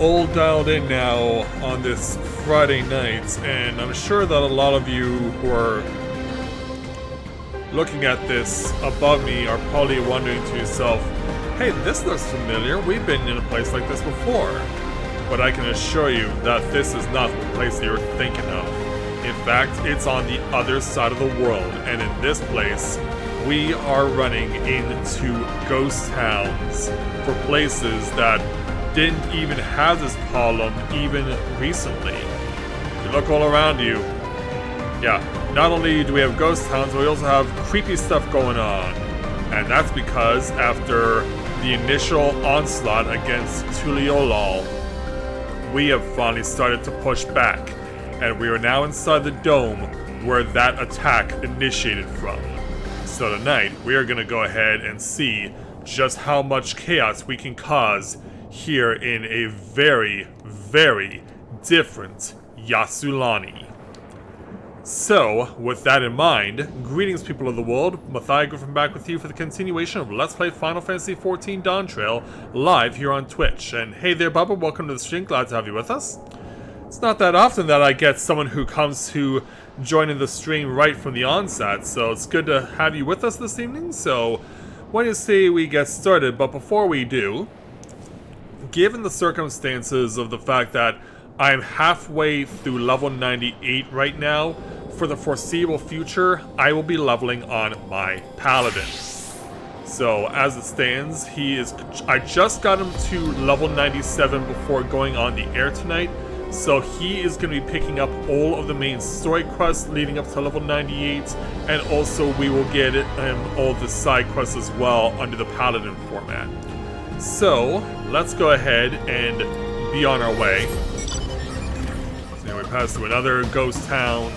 all dialed in now on this Friday night, and I'm sure that a lot of you who are looking at this above me are probably wondering to yourself, hey, this looks familiar, we've been in a place like this before. But I can assure you that this is not the place that you're thinking of. In fact, it's on the other side of the world, and in this place, we are running into ghost towns for places that didn't even have this problem even recently. If you look all around you, yeah, not only do we have ghost towns, but we also have creepy stuff going on. And that's because after the initial onslaught against Tuliolol, we have finally started to push back, and we are now inside the dome where that attack initiated from. So tonight, we are going to go ahead and see just how much chaos we can cause here in a very, very different Yassulani. So, with that in mind, greetings people of the world, Mathai Griffin back with you for the continuation of Let's Play Final Fantasy XIV Dawntrail, live here on Twitch. And hey there Bubba, welcome to the stream, glad to have you with us. It's not that often that I get someone who comes to join in the stream right from the onset, so it's good to have you with us this evening. So, why don't you say we get started, but before we do, given the circumstances of the fact that I'm halfway through level 98 right now, for the foreseeable future, I will be leveling on my Paladin. So, as it stands, I just got him to level 97 before going on the air tonight, so he is going to be picking up all of the main story quests leading up to level 98, and also we will get him all the side quests as well under the Paladin format. So, let's go ahead and be on our way. So we pass through another ghost town,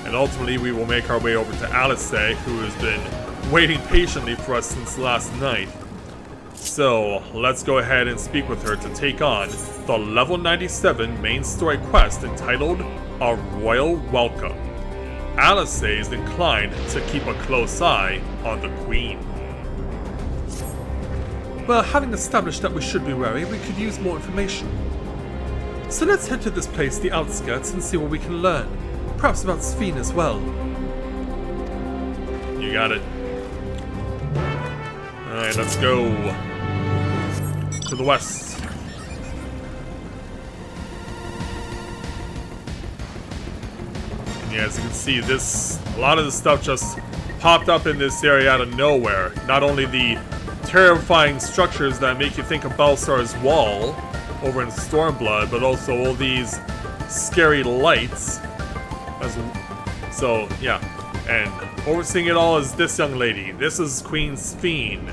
and ultimately we will make our way over to Alice, who has been waiting patiently for us since last night. So, let's go ahead and speak with her to take on the level 97 main story quest entitled A Royal Welcome. Alice is inclined to keep a close eye on the Queen. Well, having established that we should be wary, we could use more information. So let's head to this place, the outskirts, and see what we can learn. Perhaps about Sphene as well. You got it. Alright, let's go to the west. And yeah, as you can see, a lot of the stuff just popped up in this area out of nowhere. Not only the terrifying structures that make you think of Balsar's Wall over in Stormblood, but also all these scary lights. So, yeah. And overseeing it all is this young lady. This is Queen Sphene,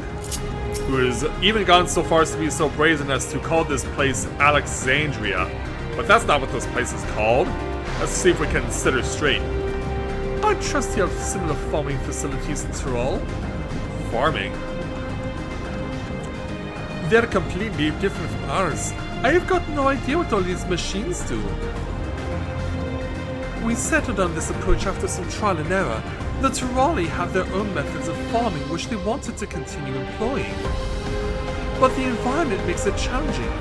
who has even gone so far as to be so brazen as to call this place Alexandria. But that's not what this place is called. Let's see if we can sit her straight. I trust you have similar farming facilities in Tyrol. Farming? They're completely different from ours. I have got no idea what all these machines do. We settled on this approach after some trial and error. The Tyroli have their own methods of farming which they wanted to continue employing. But the environment makes it challenging.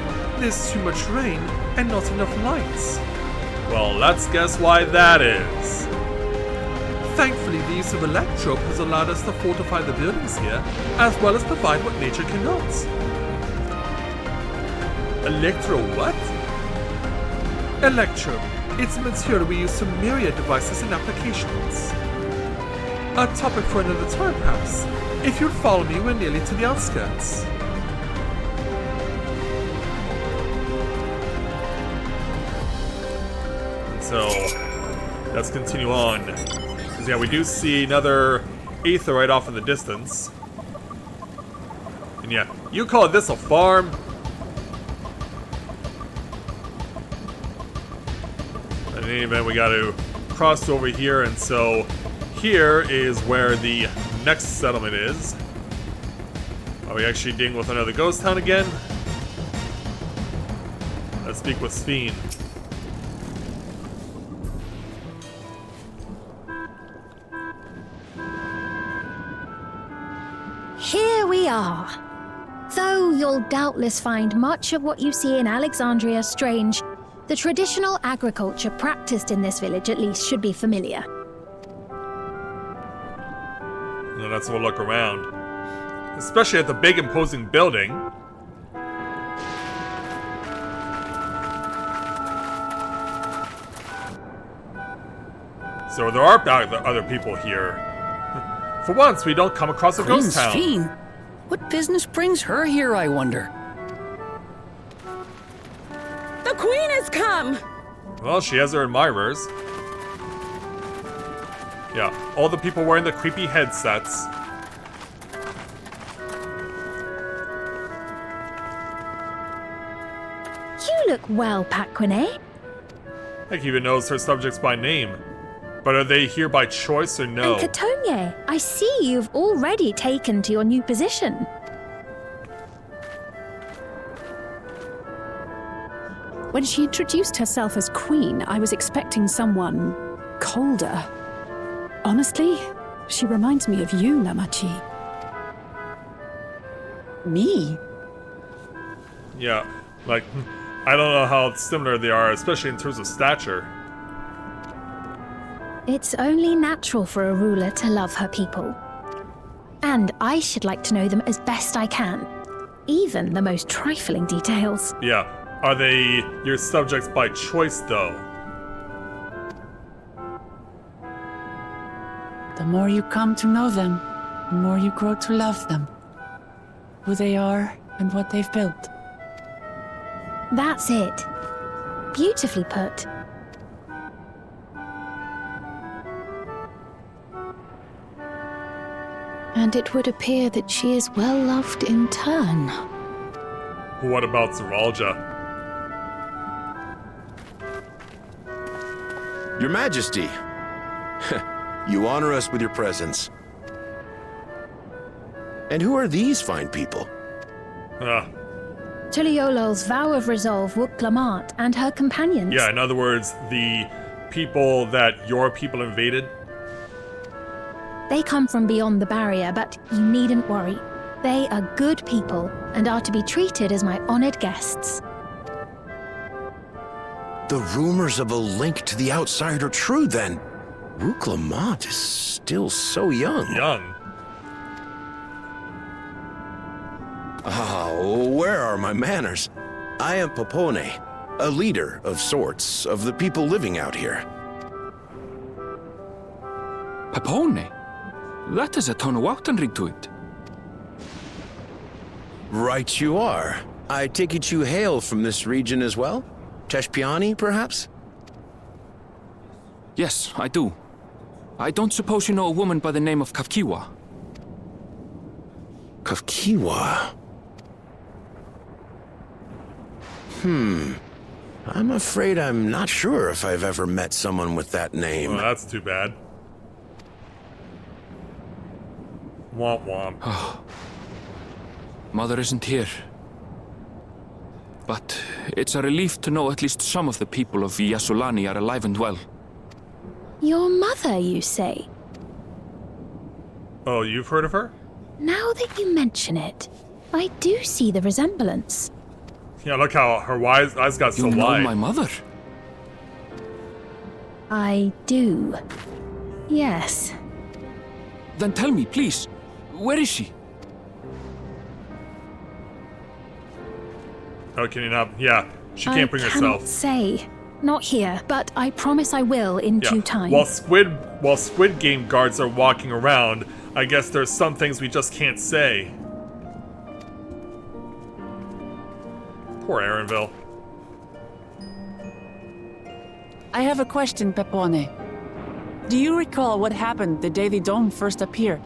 There's too much rain and not enough lights. Well, let's guess why that is. Thankfully, the use of electrope has allowed us to fortify the buildings here, as well as provide what nature cannot. Electro what? Electrope. It's a material we use to myriad devices and applications. A topic for another time, perhaps. If you'd follow me, we're nearly to the outskirts. So, let's continue on. Because yeah, we do see another Aether right off in the distance. And yeah, you call this a farm? In any event, we gotta cross over here, and so here is where the next settlement is. Are we actually dealing with another ghost town again? Let's speak with Sphene. Here we are. Though you'll doubtless find much of what you see in Alexandria strange, the traditional agriculture practiced in this village at least should be familiar. Well, let's have a look around. Especially at the big imposing building. So there are other people here. For once, we don't come across a ghost town. Fiend? What business brings her here, I wonder? The queen has come! Well, she has her admirers. Yeah, all the people wearing the creepy headsets. You look well, Paquine. Heck, even knows her subjects by name. But are they here by choice or no? And Katonye, I see you've already taken to your new position. When she introduced herself as queen, I was expecting someone colder. Honestly, she reminds me of you, Namachi. Me? Yeah, like, I don't know how similar they are, especially in terms of stature. It's only natural for a ruler to love her people. And I should like to know them as best I can. Even the most trifling details. Yeah, are they your subjects by choice, though? The more you come to know them, the more you grow to love them. Who they are and what they've built. That's it. Beautifully put. And it would appear that she is well loved in turn. What about Zeralja? Your Majesty, you honor us with your presence. And who are these fine people? Tuliolol's vow of resolve Wuk-Lamat and her companions. Yeah, in other words, the people that your people invaded. They come from beyond the barrier, but you needn't worry. They are good people and are to be treated as my honored guests. The rumors of a link to the outside are true, then. Wuk-Lamat is still so young. Where are my manners? I am Popone, a leader of sorts of the people living out here. Papone? That is a Tonawautan ring to it. Right you are. I take it you hail from this region as well? Teshpiani, perhaps? Yes, I do. I don't suppose you know a woman by the name of Kafkiwa? Kafkiwa? I'm afraid I'm not sure if I've ever met someone with that name. Well, that's too bad. Womp womp. Mother isn't here. But it's a relief to know at least some of the people of Yasulani are alive and well. Your mother, you say? Oh, you've heard of her? Now that you mention it, I do see the resemblance. Yeah, look how her eyes got so You know wide. my mother? I do. Yes. Then tell me, please, where is she? Oh, can you not? Yeah, she can't bring I herself. cannot say. Not here, but I promise I will in due time. While Squid Game guards are walking around, I guess there's some things we just can't say. Poor Aaronville. I have a question, Pepone. Do you recall what happened the day the dome first appeared?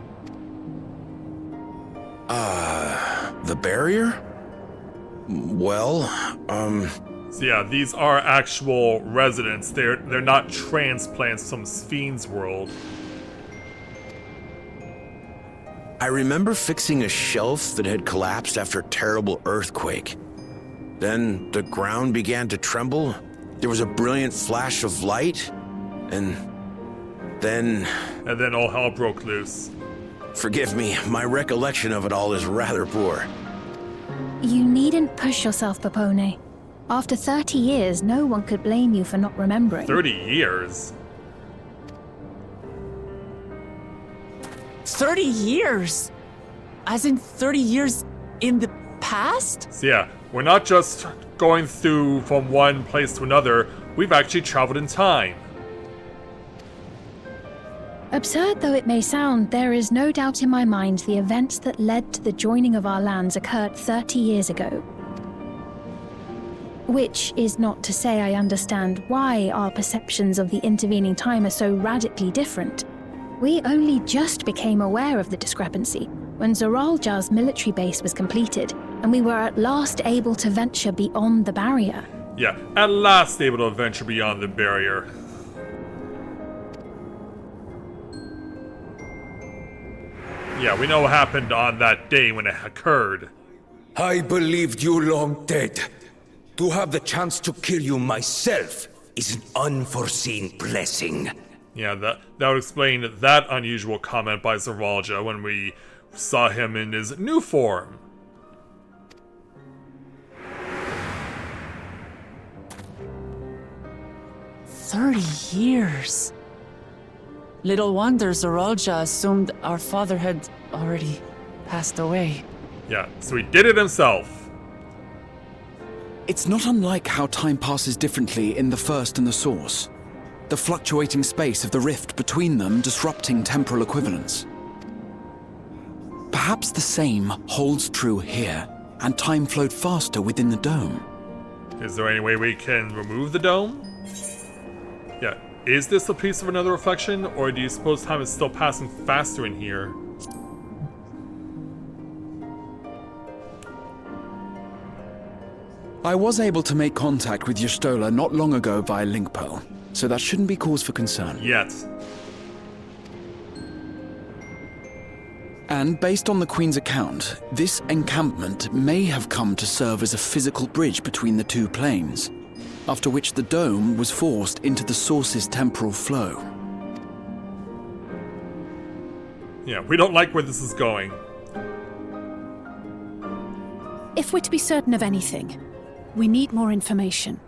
The barrier? Well, So yeah, these are actual residents. They're not transplants from Fiend's world. I remember fixing a shelf that had collapsed after a terrible earthquake. Then the ground began to tremble. There was a brilliant flash of light, and then all hell broke loose. Forgive me, my recollection of it all is rather poor. You needn't push yourself, Popone. After 30 years, no one could blame you for not remembering. 30 years? 30 years? As in 30 years in the past? So yeah, we're not just going through from one place to another, we've actually traveled in time. Absurd though it may sound, there is no doubt in my mind the events that led to the joining of our lands occurred 30 years ago. Which is not to say I understand why our perceptions of the intervening time are so radically different. We only just became aware of the discrepancy when Zoralja's military base was completed, and we were at last able to venture beyond the barrier. Yeah, at last able to venture beyond the barrier. Yeah, we know what happened on that day when it occurred. I believed you long dead. To have the chance to kill you myself is an unforeseen blessing. Yeah, that would explain that unusual comment by Zoralja when we saw him in his new form. "30 years. Little wonder Zoralja assumed our father had already passed away." Yeah, so he did it himself. It's not unlike how time passes differently in the First and the Source. The fluctuating space of the rift between them disrupting temporal equivalence. Perhaps the same holds true here, and time flowed faster within the dome. Is there any way we can remove the dome? Yeah, is this a piece of another reflection, or do you suppose time is still passing faster in here? I was able to make contact with Y'shtola not long ago via link pearl, so that shouldn't be cause for concern. Yet. And based on the Queen's account, this encampment may have come to serve as a physical bridge between the two planes, after which the dome was forced into the Source's temporal flow. Yeah, we don't like where this is going. If we're to be certain of anything, we need more information.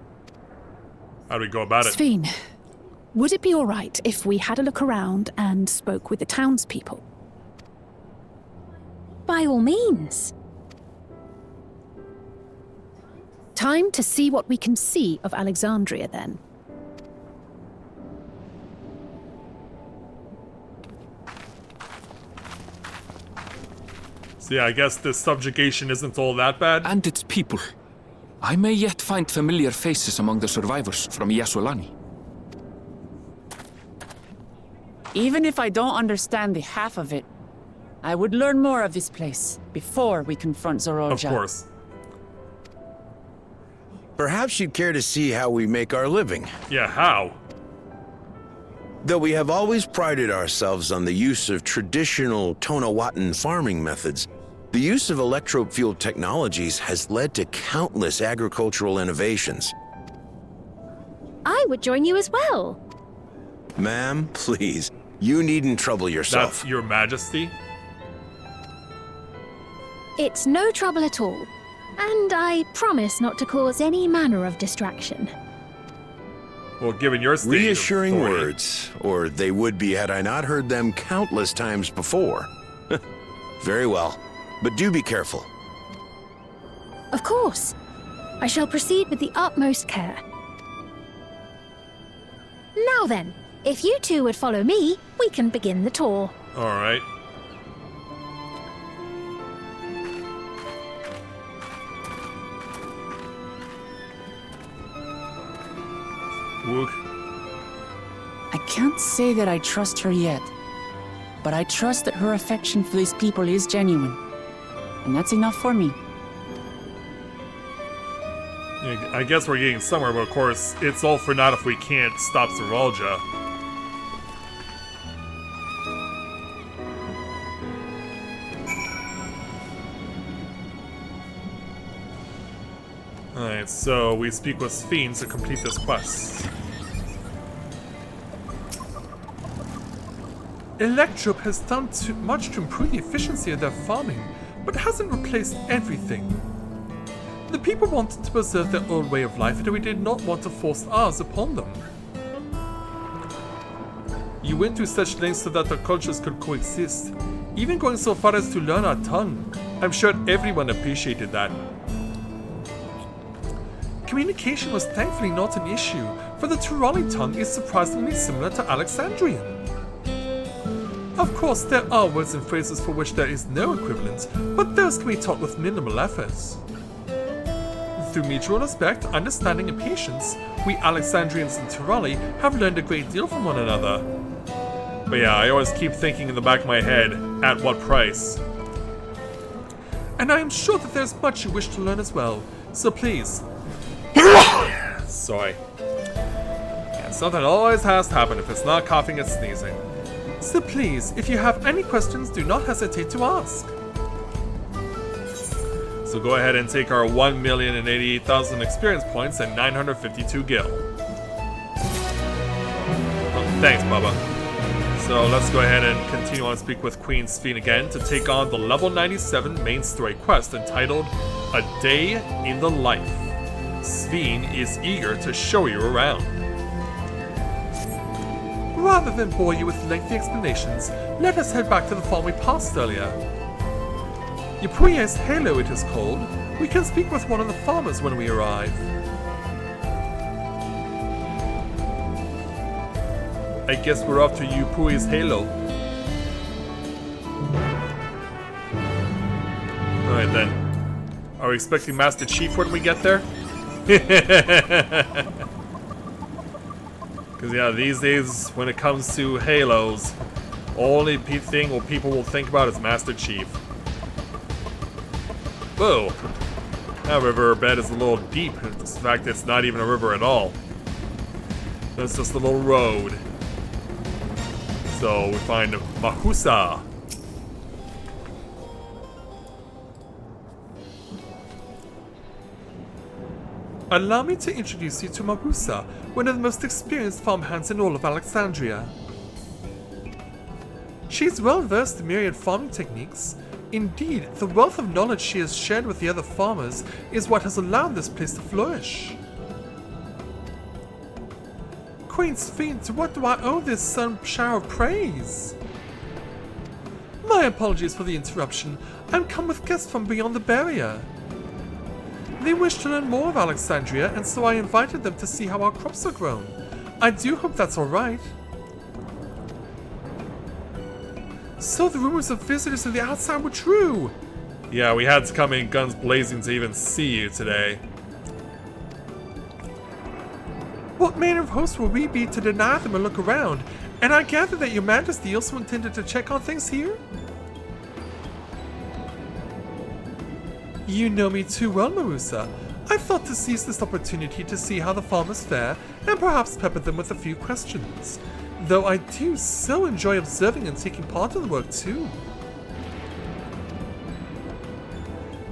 How do we go about it? Sphene, would it be all right if we had a look around and spoke with the townspeople? By all means. Time to see what we can see of Alexandria, then. So yeah, I guess this subjugation isn't all that bad. And its people. I may yet find familiar faces among the survivors from Yassolani. Even if I don't understand the half of it, I would learn more of this place before we confront Zoralja. Of course. Perhaps you'd care to see how we make our living. Yeah, how? Though we have always prided ourselves on the use of traditional Tonawatan farming methods, the use of electro-fueled technologies has led to countless agricultural innovations. I would join you as well. Ma'am, please, you needn't trouble yourself. That's your majesty? It's no trouble at all. And I promise not to cause any manner of distraction. Well, given your state Reassuring of authority. words, or they would be had I not heard them countless times before. Very well, but do be careful. Of course. I shall proceed with the utmost care. Now then, if you two would follow me, we can begin the tour. Alright. Wook. I can't say that I trust her yet, but I trust that her affection for these people is genuine. And that's enough for me. Yeah, I guess we're getting somewhere, but of course, it's all for naught if we can't stop Zoralja. Alright, so we speak with Sphene to complete this quest. Electrop has done too much to improve the efficiency of their farming, but hasn't replaced everything. The people wanted to preserve their old way of life, and we did not want to force ours upon them. You went to such lengths so that our cultures could coexist, even going so far as to learn our tongue. I'm sure everyone appreciated that. Communication was thankfully not an issue, for the Turali tongue is surprisingly similar to Alexandrian. Of course, there are words and phrases for which there is no equivalent, but those can be taught with minimal efforts. Through mutual respect, understanding, and patience, we Alexandrians and Turali have learned a great deal from one another. But yeah, I always keep thinking in the back of my head, at what price? And I am sure that there's much you wish to learn as well, so please. Sorry. Yeah, something always has to happen if it's not coughing and sneezing. So please, if you have any questions, do not hesitate to ask. So go ahead and take our 1,088,000 experience points and 952 gil. Oh, thanks, Bubba. So let's go ahead and continue on to speak with Queen Sphene again to take on the level 97 main story quest entitled A Day in the Life. Sphene is eager to show you around. Rather than bore you with lengthy explanations, let us head back to the farm we passed earlier. Yapuya's Halo it is called. We can speak with one of the farmers when we arrive. I guess we're off to Yapuya's Halo. Alright then. Are we expecting Master Chief when we get there? Because yeah, these days when it comes to Halos, only thing what people will think about is Master Chief. Whoa, that riverbed is a little deep. In fact, it's not even a river at all. It's just a little road. So we find Mahusa. Allow me to introduce you to Mahusa, one of the most experienced farmhands in all of Alexandria. She's well versed in myriad farming techniques. Indeed, the wealth of knowledge she has shared with the other farmers is what has allowed this place to flourish. Queen Sphene, to what do I owe this shower of praise? My apologies for the interruption. I'm come with guests from beyond the barrier. They wish to learn more of Alexandria, and so I invited them to see how our crops are grown. I do hope that's alright. So the rumors of visitors on the outside were true! Yeah, we had to come in guns blazing to even see you today. What manner of host will we be to deny them a look around? And I gather that your majesty also intended to check on things here? You know me too well, Mahusa. I thought to seize this opportunity to see how the farmers fare, and perhaps pepper them with a few questions. Though I do so enjoy observing and taking part in the work too.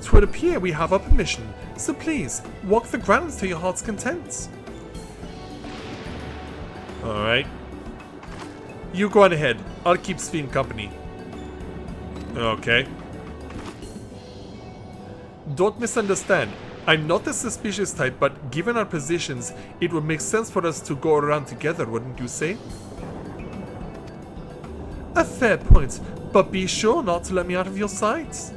'Twould appear we have our permission, so please, walk the grounds to your heart's content. Alright. You go on ahead. I'll keep Sphene company. Okay. Don't misunderstand. I'm not the suspicious type, but given our positions, it would make sense for us to go around together, wouldn't you say? A fair point, but be sure not to let me out of your sight.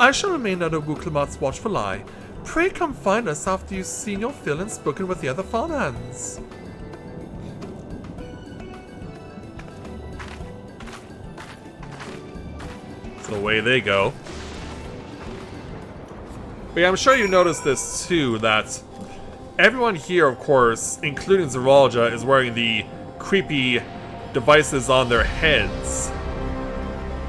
I shall remain under Wuklamat's watchful eye. Pray come find us after you've seen your fill and spoken with the other farmhands. So away they go. But yeah, I'm sure you noticed this too, that everyone here, of course, including Zeralja, is wearing the creepy devices on their heads.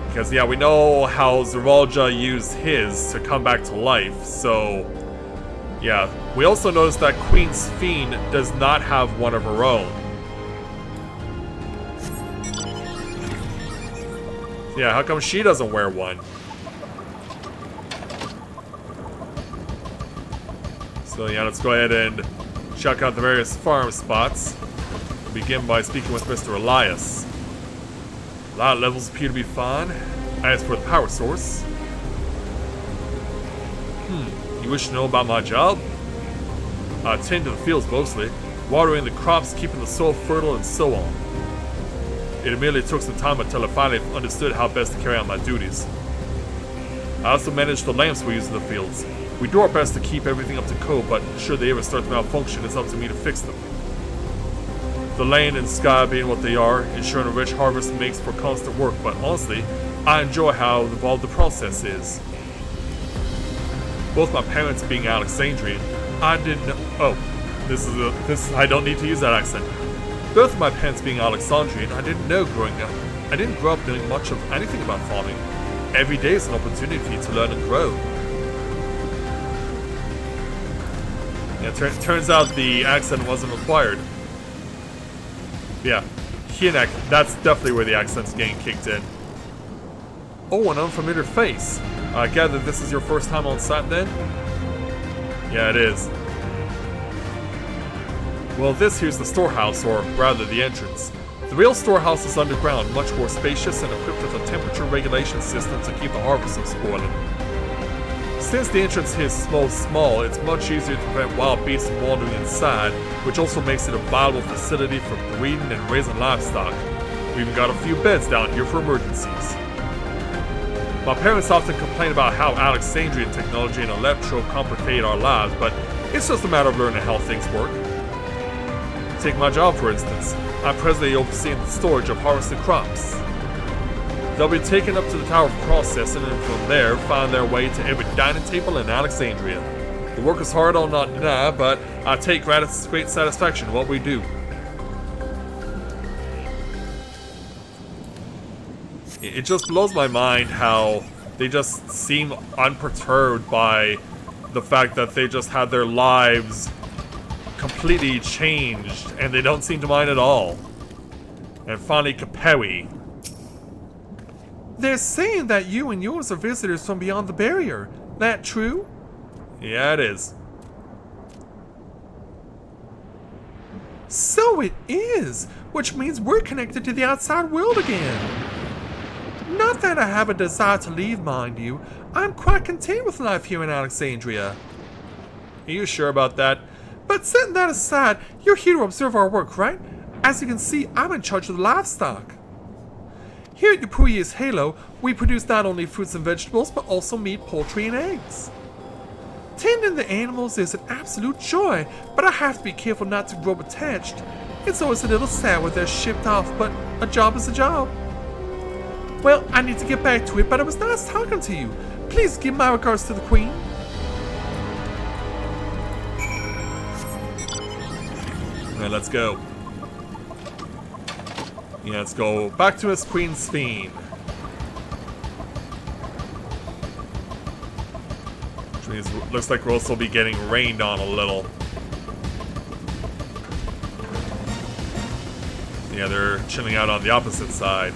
Because yeah, we know how Zeralja used his to come back to life, so yeah. We also noticed that Queen Sphene does not have one of her own. Yeah, how come she doesn't wear one? So yeah, let's go ahead and check out the various farm spots. We'll begin by speaking with Mr. Elias. Light levels appear to be fine. As for the power source, You wish to know about my job? I tend to the fields mostly, watering the crops, keeping the soil fertile, and so on. It immediately took some time until I finally understood how best to carry out my duties. I also manage the lamps we use in the fields. We do our best to keep everything up to code, but should they ever start to malfunction, it's up to me to fix them. The land and sky being what they are, ensuring a rich harvest makes for constant work, but honestly, I enjoy how involved the process is. Both my parents being Alexandrian, I didn't know. Oh, I don't need to use that accent. Both of my parents being Alexandrian, I didn't know growing up. I didn't grow up knowing much of anything about farming. Every day is an opportunity to learn and grow. Yeah, turns out the accent wasn't required. Yeah, Hienek, that's definitely where the accent's getting kicked in. Oh, an unfamiliar face. I gather this is your first time on site then? Yeah, it is. Well, this here's the storehouse, or rather the entrance. The real storehouse is underground, much more spacious and equipped with a temperature regulation system to keep the harvest from spoiling. Since the entrance here is small, it's much easier to prevent wild beasts from wandering inside, which also makes it a viable facility for breeding and raising livestock. We even got a few beds down here for emergencies. My parents often complain about how Alexandrian technology and electro complicate our lives, but it's just a matter of learning how things work. Take my job for instance. I'm presently overseeing the storage of harvested crops. They'll be taken up to the tower for processing and from there find their way to every dining table in Alexandria. The work is hard, I'll not deny, but I take great satisfaction in what we do. It just blows my mind how they just seem unperturbed by the fact that they just had their lives completely changed and they don't seem to mind at all. And finally, Kapewi. They're saying that you and yours are visitors from beyond the barrier. That true? Yeah, it is. So it is, which means we're connected to the outside world again. Not that I have a desire to leave, mind you. I'm quite content with life here in Alexandria. Are you sure about that? But setting that aside, you're here to observe our work, right? As you can see, I'm in charge of the livestock. Here at Yapuy's Halo, we produce not only fruits and vegetables, but also meat, poultry, and eggs. Tending the animals is an absolute joy, but I have to be careful not to grow attached. It's always a little sad when they're shipped off, but a job is a job. Well, I need to get back to it, but it was nice talking to you. Please give my regards to the Queen. Alright, let's go. Yeah, let's go back to Miss Queen Sphene. Which means looks like we'll also be getting rained on a little. Yeah, they're chilling out on the opposite side.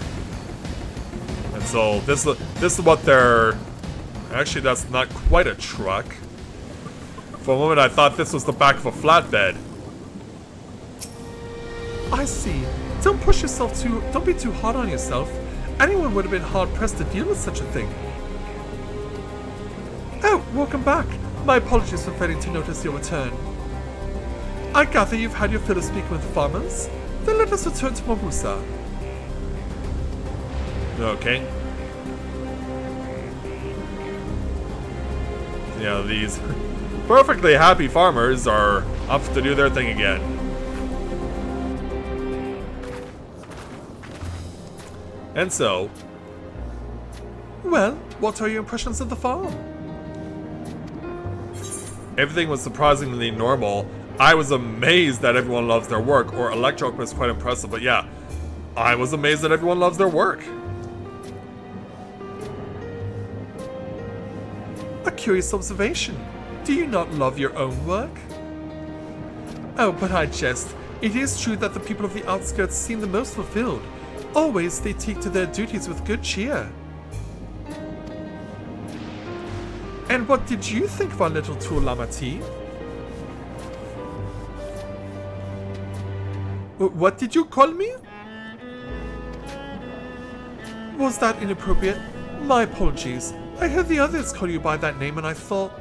And so this is what they're... Actually, that's not quite a truck. For a moment, I thought this was the back of a flatbed. I see. Don't be too hard on yourself. Anyone would have been hard-pressed to deal with such a thing. Oh, welcome back. My apologies for failing to notice your return. I gather you've had your fill of speaking with the farmers? Then let us return to Mogusa. Okay. Yeah, these perfectly happy farmers are off to do their thing again. And so... Well, what are your impressions of the farm? Everything was surprisingly normal. I was amazed that everyone loves their work, or Electro was quite impressive, but yeah. I was amazed that everyone loves their work. A curious observation. Do you not love your own work? Oh, but I jest. It is true that the people of the outskirts seem the most fulfilled. Always they take to their duties with good cheer. And what did you think of our little tour, Lamati? What did you call me? Was that inappropriate? My apologies. I heard the others call you by that name and I thought...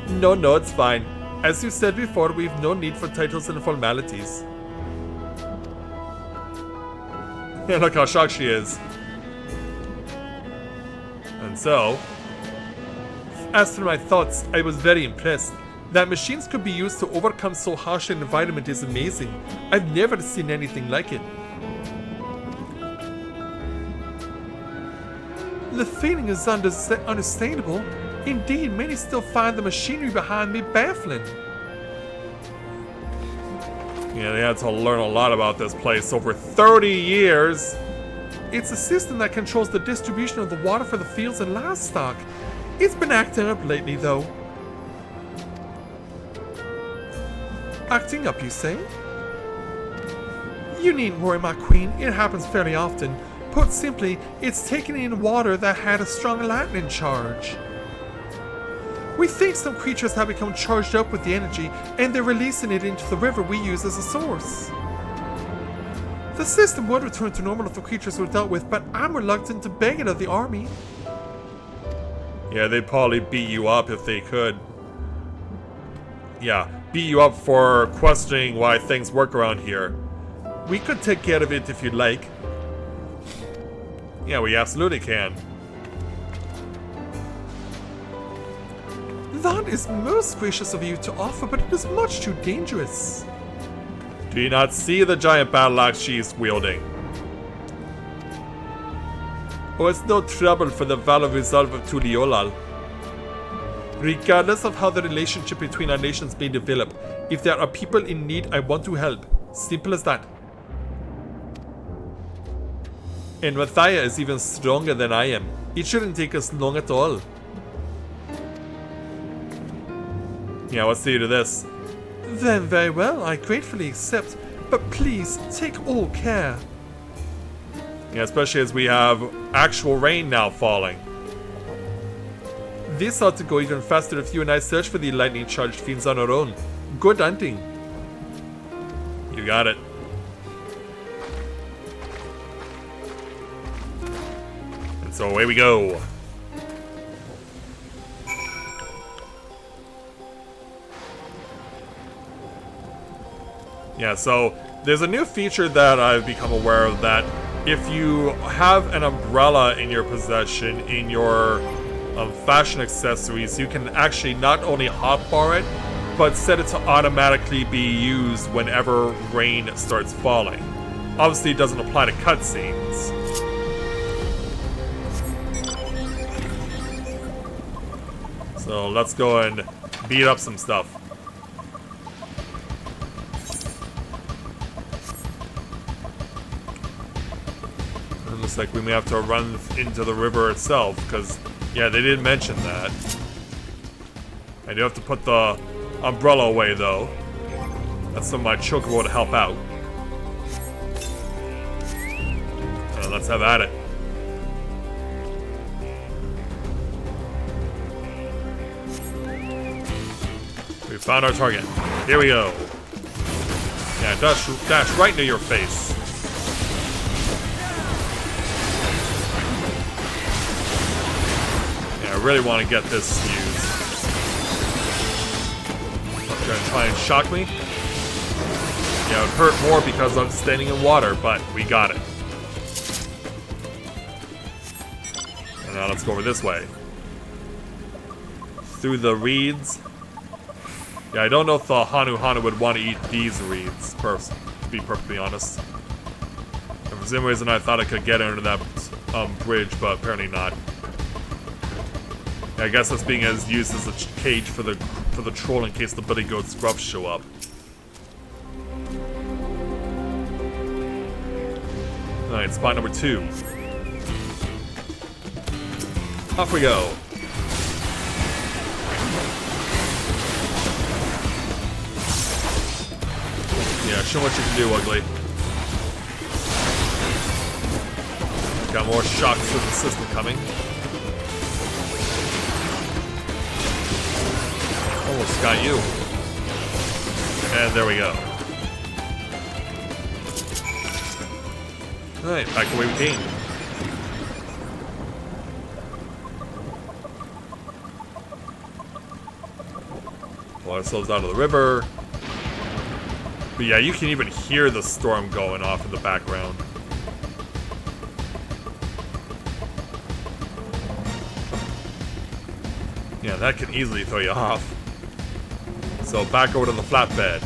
No, it's fine. As you said before, we've no need for titles and formalities. Yeah, look how shocked she is. And so, as for my thoughts, I was very impressed. That machines could be used to overcome so harsh an environment is amazing. I've never seen anything like it. The feeling is understandable. Indeed, many still find the machinery behind me baffling. Yeah, they had to learn a lot about this place over 30 years. It's a system that controls the distribution of the water for the fields and livestock. It's been acting up lately, though. Acting up, you say? You needn't worry, my queen. It happens fairly often. Put simply, it's taking in water that had a strong lightning charge. We think some creatures have become charged up with the energy, and they're releasing it into the river we use as a source. The system would return to normal if the creatures were dealt with, but I'm reluctant to beg it of the army. Yeah, they'd probably beat you up if they could. Yeah, beat you up for questioning why things work around here. We could take care of it if you'd like. Yeah, we absolutely can. That is most gracious of you to offer, but it is much too dangerous. Do you not see the giant battle axe she is wielding? Oh, it's no trouble for the valor resolve of Tuliolal. Regardless of how the relationship between our nations may develop, if there are people in need, I want to help. Simple as that. And Mathia is even stronger than I am. It shouldn't take us long at all. Yeah, what's the to this? Then very well, I gratefully accept, but please take all care. Yeah, especially as we have actual rain now falling. This ought to go even faster if you and I search for the lightning charged fiends on our own. Good hunting. You got it. And so away we go. Yeah, so there's a new feature that I've become aware of, that if you have an umbrella in your possession in your fashion accessories, you can actually not only hotbar it, but set it to automatically be used whenever rain starts falling. Obviously, it doesn't apply to cutscenes. So let's go and beat up some stuff. Looks like we may have to run into the river itself, because, yeah, they didn't mention that. I do have to put the umbrella away, though. That's some of my chocobo to help out. Let's have at it. We found our target. Here we go. Yeah, dash right into your face. I really want to get this used. They're gonna try and shock me. Yeah, it would hurt more because I'm standing in water, but we got it. And now let's go over this way. Through the reeds. Yeah, I don't know if the Hanu would want to eat these reeds, to be perfectly honest. And for some reason I thought I could get under that bridge, but apparently not. I guess that's being used as a cage for the troll in case the Bloody Goat's gruffs show up. Alright, spot number 2. Off we go. Yeah, show what you can do, ugly. Got more shocks to the system coming. Almost got you. And there we go. Alright, back the way we came. Pull ourselves out of the river. But yeah, you can even hear the storm going off in the background. Yeah, that can easily throw you off. So back over to the flatbed.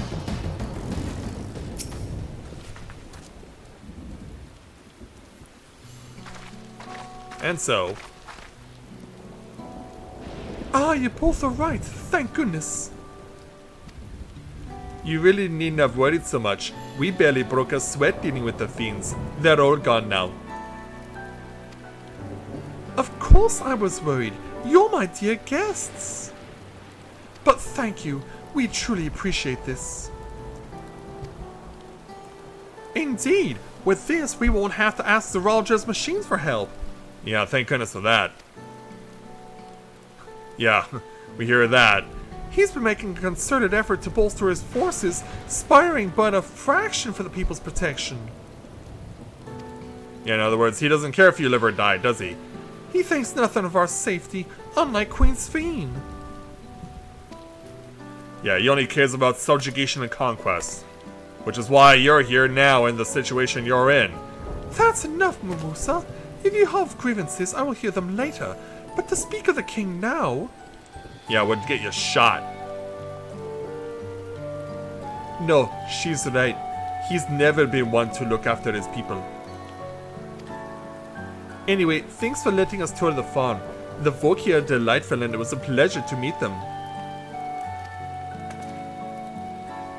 And so... Ah, you both are right. Thank goodness. You really needn't have worried so much. We barely broke a sweat dealing with the fiends. They're all gone now. Of course I was worried. You're my dear guests. But thank you. We truly appreciate this. Indeed. With this, we won't have to ask the Ralger's machines for help. Yeah, thank goodness for that. Yeah, we hear that. He's been making a concerted effort to bolster his forces, sparing but a fraction for the people's protection. Yeah, in other words, he doesn't care if you live or die, does he? He thinks nothing of our safety, unlike Queen Sphene. Yeah, he only cares about subjugation and conquest. Which is why you're here now in the situation you're in. That's enough, Mumusa. If you have grievances, I will hear them later. But to speak of the king now... Yeah, would get you shot. No, she's right. He's never been one to look after his people. Anyway, thanks for letting us tour the farm. The folk here are delightful and it was a pleasure to meet them.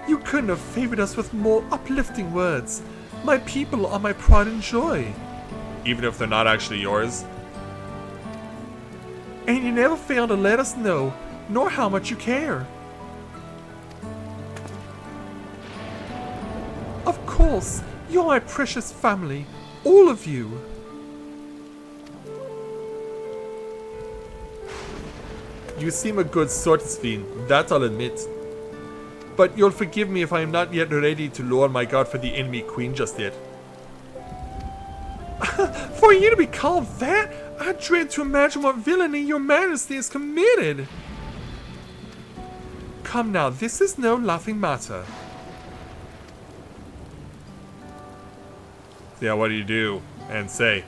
You couldn't have favored us with more uplifting words. My people are my pride and joy. Even if they're not actually yours. And you never fail to let us know, nor how much you care. Of course, you're my precious family, all of you. You seem a good sort, Sphene, that I'll admit. But you'll forgive me if I am not yet ready to lower my guard for the enemy queen just yet. For you to be called that, I dread to imagine what villainy your majesty has committed. Come now, this is no laughing matter. Yeah, what do? And say,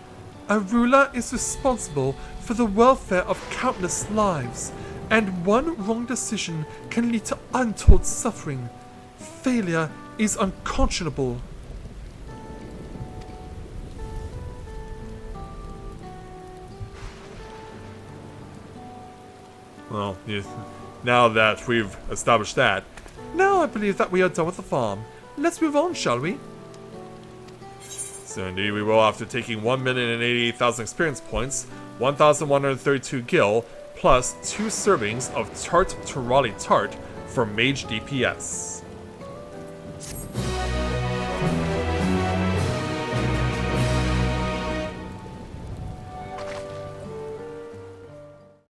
a ruler is responsible for the welfare of countless lives, and one wrong decision can lead to untold suffering. Failure is unconscionable. Well, now that we've established that, now I believe that we are done with the farm. Let's move on, shall we? So indeed we will, after taking 1,088,000 experience points, 1,132 gil, plus 2 servings of Tart Terali Tart for Mage DPS.